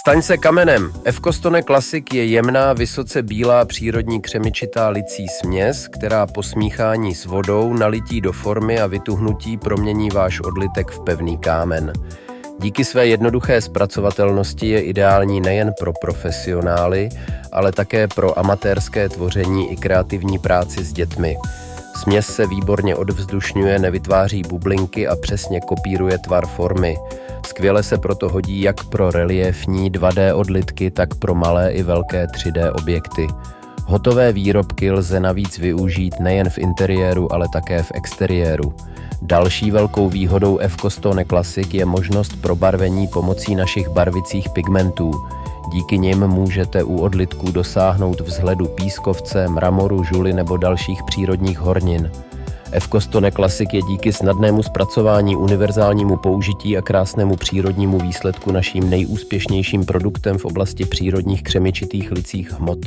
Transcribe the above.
Staň se kamenem. F-Costone Classic je jemná, vysoce bílá přírodní křemičitá licí směs, která po smíchání s vodou, nalití do formy a vytuhnutí promění váš odlitek v pevný kámen. Díky své jednoduché zpracovatelnosti je ideální nejen pro profesionály, ale také pro amatérské tvoření i kreativní práci s dětmi. Směs se výborně odvzdušňuje, nevytváří bublinky a přesně kopíruje tvar formy. Skvěle se proto hodí jak pro reliéfní 2D odlitky, tak pro malé i velké 3D objekty. Hotové výrobky lze navíc využít nejen v interiéru, ale také v exteriéru. Další velkou výhodou F-Costone Classic je možnost probarvení pomocí našich barvicích pigmentů. Díky nim můžete u odlitků dosáhnout vzhledu pískovce, mramoru, žuly nebo dalších přírodních hornin. F-Costone Classic je díky snadnému zpracování, univerzálnímu použití a krásnému přírodnímu výsledku naším nejúspěšnějším produktem v oblasti přírodních křemičitých licích hmot.